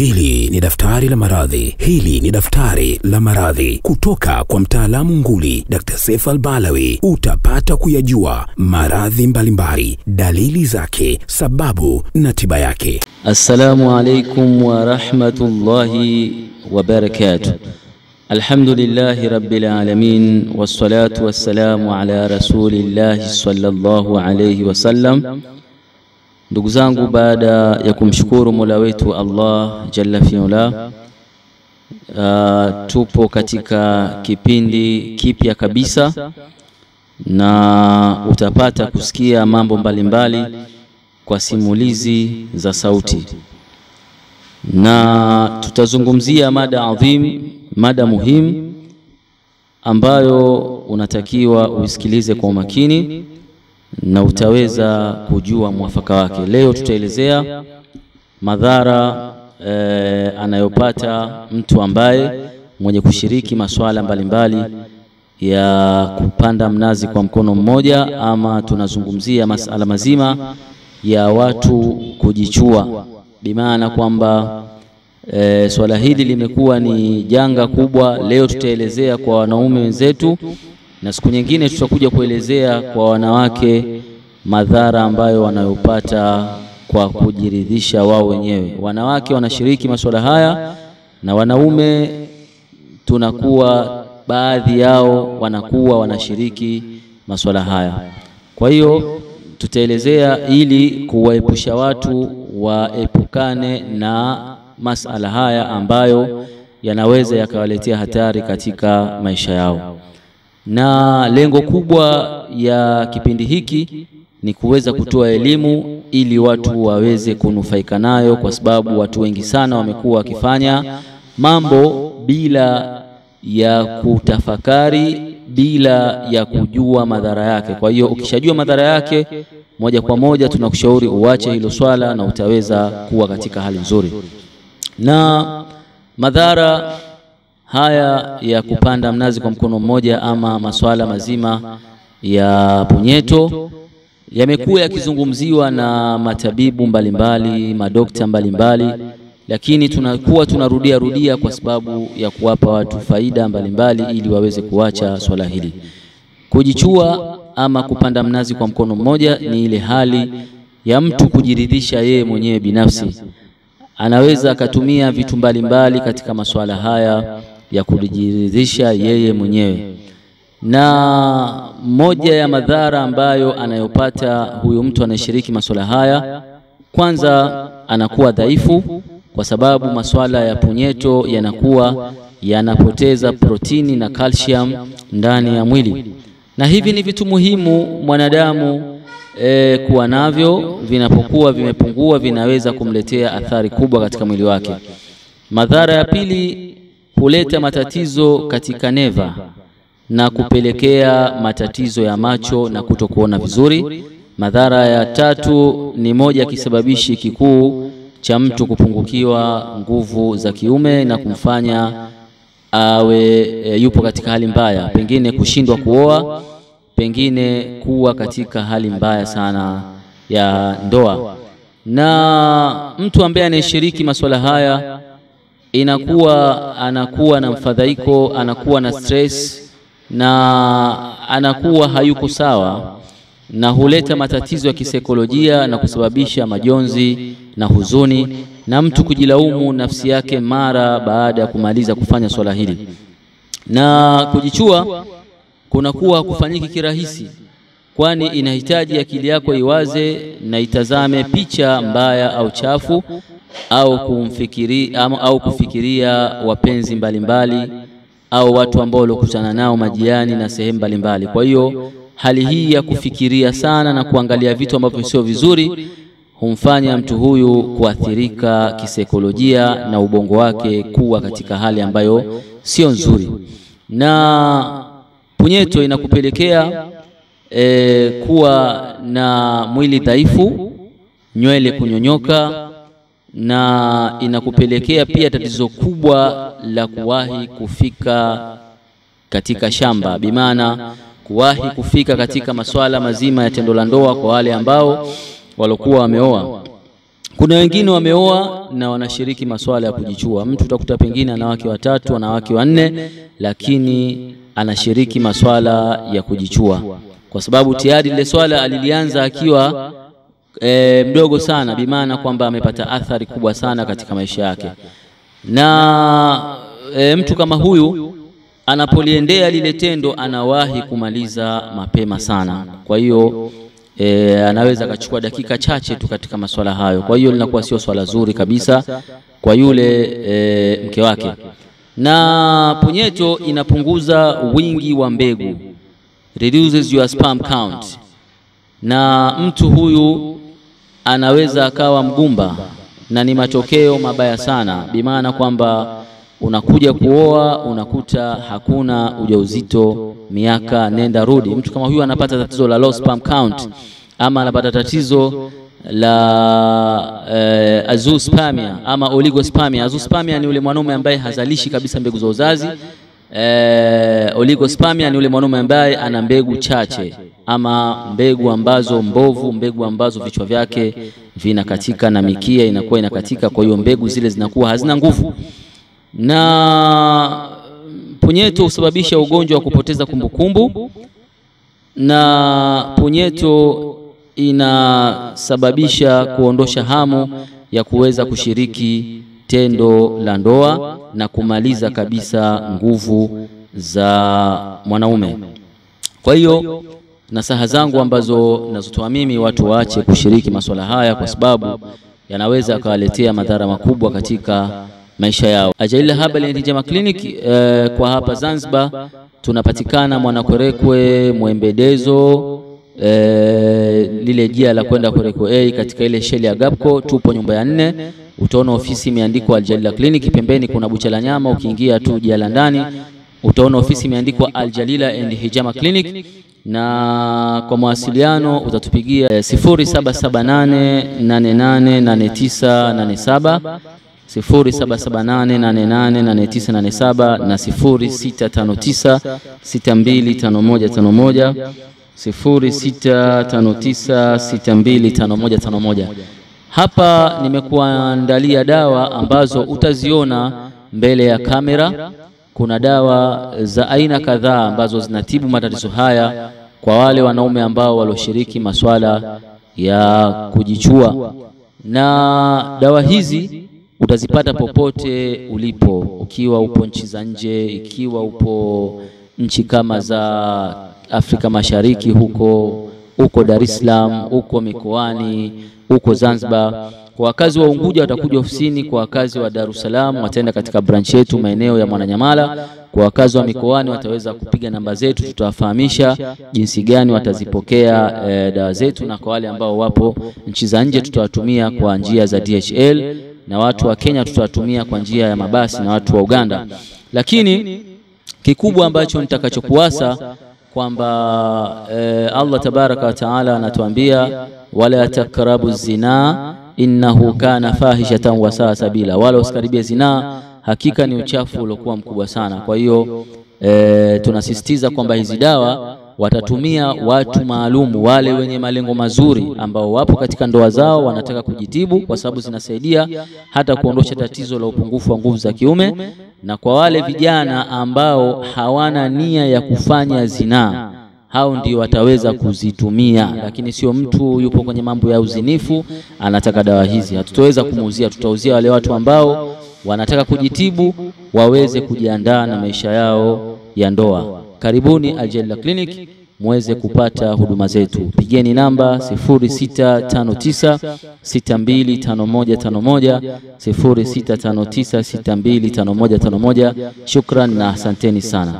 Hili ni daftari la maradhi. Hili ni daftari la maradhi kutoka kwa mtaalamu nguli Dr. Seif Al-Balawi. Utapata kuyajua maradhi mbalimbali, dalili zake, sababu na tiba yake. Assalamu alaikum wa rahmatullahi wa barakatuh. Alhamdulillahi rabbil alamin, wassalatu wassalamu ala rasulillahi sallallahu alayhi wasallam. Ndugu zangu, baada ya kumshukuru Mola wetu Allah jalla fi'ala, tupo katika kipindi kipya kabisa na utapata kusikia mambo mbalimbali kwa simulizi za sauti, na tutazungumzia mada adhim, mada muhimu ambayo unatakiwa usikilize kwa umakini na utaweza kujua mwafaka wake. Leo tutaelezea madhara anayopata mtu ambaye mwenye kushiriki masuala mbalimbali ya kupanda mnazi kwa mkono mmoja, ama tunazungumzia masala mazima ya watu kujichua, bimaana kwamba swala hili limekuwa ni janga kubwa. Leo tutaelezea kwa wanaume wenzetu, na siku nyingine tutakuja kuelezea kwa wanawake madhara ambayo wanayopata kwa kujiridhisha wao wenyewe. Wanawake wanashiriki masuala haya na wanaume tunakuwa baadhi yao wanakuwa wanashiriki masuala haya. Kwa hiyo tutaelezea ili kuwaepusha watu waepukane na masala haya ambayo yanaweza yakawaletea hatari katika maisha yao. Na lengo kubwa ya kipindi hiki ni kuweza kutoa elimu ili watu waweze kunufaika nayo, kwa sababu watu wengi sana wamekuwa wakifanya mambo bila ya kutafakari, bila ya kujua madhara yake. Kwa hiyo ukishajua madhara yake, moja kwa moja tunakushauri uache hilo swala na utaweza kuwa katika hali nzuri. Na madhara haya ya kupanda mnazi kwa mkono mmoja ama masuala mazima ya punyeto yamekuwa yakizungumziwa na matabibu mbalimbali, madokta mbalimbali, lakini tunakuwa tunarudia kwa sababu ya kuwapa watu faida mbalimbali ili waweze kuacha swala hili. Kujichua ama kupanda mnazi kwa mkono mmoja ni ile hali ya mtu kujiridhisha yeye mwenyewe binafsi. Anaweza akatumia vitu mbalimbali katika masuala haya ya kujiridhisha yeye mwenyewe, na moja ya madhara ambayo anayopata huyu mtu anayeshiriki masuala haya, kwanza anakuwa dhaifu, kwa sababu masuala ya punyeto yanakuwa yanapoteza protini na calcium ndani ya mwili, na hivi ni vitu muhimu mwanadamu kuwa navyo. Vinapokuwa vimepungua vinaweza kumletea athari kubwa katika mwili wake. Madhara ya pili, huleta matatizo katika neva na kupelekea matatizo ya macho na kutokuona vizuri. Madhara ya tatu ni moja kisababishi kikuu cha mtu kupungukiwa nguvu za kiume na kumfanya awe yupo katika hali mbaya, pengine kushindwa kuoa, pengine kuwa katika hali mbaya sana ya ndoa. Na mtu ambaye anashiriki masuala haya anakuwa na mfadhaiko, anakuwa na stress na anakuwa hayuko sawa, na huleta matatizo ya kisaikolojia na kusababisha majonzi na huzuni, na mtu kujilaumu nafsi yake mara baada ya kumaliza kufanya swala hili. Na kujichua kunakuwa kufanyiki kirahisi, kwani inahitaji akili yako iwaze na itazame picha mbaya au chafu au kufikiria wapenzi mbalimbali au watu ambao walikutana nao majiani na sehemu mbalimbali. Kwa hiyo hali hii ya kufikiria sana na kuangalia vitu ambavyo sio vizuri humfanya mtu huyu kuathirika kisaikolojia na ubongo wake kuwa katika hali ambayo sio nzuri. Na punyeto inakupelekea kuwa na mwili dhaifu, nywele kunyonyoka, na inakupelekea pia tatizo kubwa la kuwahi kufika katika shamba, bimaana kuwahi kufika katika masuala mazima ya tendo la ndoa kwa wale ambao walokuwa wameoa. Kuna wengine wameoa na wanashiriki masuala ya kujichua. Mtu utakuta pengine ana wake watatu, ana wake wanne, lakini anashiriki masuala ya kujichua kwa sababu tayari ile swala alilianza akiwa mdogo sana, bimaana kwamba amepata athari kubwa sana katika maisha yake. Na mtu kama huyu anapoliendea lile tendo anawahi kumaliza mapema sana. Kwa hiyo anaweza akachukua dakika chache tu katika masuala hayo. Kwa hiyo linakuwa sio swala zuri kabisa kwa yule mke wake. Na punyeto inapunguza wingi wa mbegu, reduces your sperm count. Na mtu huyu anaweza akawa mgumba na ni matokeo mabaya sana, bimaana kwamba unakuja kuoa unakuta hakuna ujauzito miaka nenda rudi. Mtu kama huyu anapata tatizo la low sperm count, ama anapata tatizo la azoospermia ama oligospermia. Azoospermia ni ule mwanaume ambaye hazalishi kabisa mbegu za uzazi. Oligospermia ni ule mwanaume ambaye ana mbegu chache ama mbegu ambazo mbovu, mbegu ambazo vichwa vyake vinakatika na mikia inakuwa inakatika, kwa hiyo mbegu zile zinakuwa hazina nguvu. Na punyeto husababisha ugonjwa wa kupoteza kumbukumbu, na punyeto inasababisha kuondosha hamu ya kuweza kushiriki tendo la ndoa na kumaliza kabisa nguvu za mwanaume. Kwa hiyo nasaha zangu ambazo nazotoa mimi, watu waache kushiriki masuala haya kwa sababu yanaweza kawaletea madhara makubwa katika maisha yao. Al-Jalila Herbal and Hijama Clinic kwa hapa Zanzibar tunapatikana Mwanakwerekwe Mwembedezo, lile jia la kwenda Kwerekwe A katika ile sheli ya Gapco. Tupo nyumba ya 4, utaona ofisi imeandikwa Al-Jalila Clinic. Pembeni kuna bucha la nyama, ukiingia tu jia la ndani utaona ofisi imeandikwa Al-Jalila and Hijama Clinic. Na kwa mawasiliano utatupigia 0778888987 0778888987 na 0659625151 0659625151. Hapa nimekuandalia dawa ambazo utaziona mbele ya kamera. Kuna dawa za aina kadhaa ambazo zinatibu matatizo haya kwa wale wanaume ambao walioshiriki masuala ya kujichua. Na dawa hizi utazipata popote ulipo, ukiwa upo nchi za nje, ikiwa upo nchi kama za Afrika Mashariki, huko Dar es Salaam, huko mikoani, huko Zanzibar. Kwa wakazi wa Unguja watakuja ofisini, kwa wakazi wa Dar es Salaam wataenda katika branch yetu maeneo ya Mwananyamala, kwa wakazi wa mikoani wataweza kupiga namba zetu, tutawafahamisha jinsi gani watazipokea dawa zetu. Na kwa wale ambao wapo nchi za nje tutawatumia kwa njia za DHL, na watu wa Kenya tutawatumia kwa njia ya mabasi, na watu wa Uganda. Lakini kikubwa ambacho nitakachokuasa kwamba Allah tabaraka wa taala anatuambia wala takrabu zina innahu kana fahishatan wa saa sabila, wala usikaribie zina, hakika ni uchafu uliokuwa mkubwa sana. Kwa hiyo tunasisitiza kwamba hizi dawa watatumia watu maalumu, wale wenye malengo mazuri ambao wapo katika ndoa zao wanataka kujitibu, kwa sababu zinasaidia hata kuondosha tatizo la upungufu wa nguvu za kiume. Na kwa wale vijana ambao hawana nia ya kufanya zinaa, hao ndio wataweza kuzitumia. Lakini sio mtu yupo kwenye mambo ya uzinifu anataka dawa hizi, hatutaweza kumuuzia. Tutauzia wale watu ambao wanataka kujitibu, waweze kujiandaa na maisha yao ya ndoa. Karibuni Al-Jalila Clinic muweze kupata huduma zetu. Pigeni namba 0659625151 0659625151. Shukran na asanteni sana.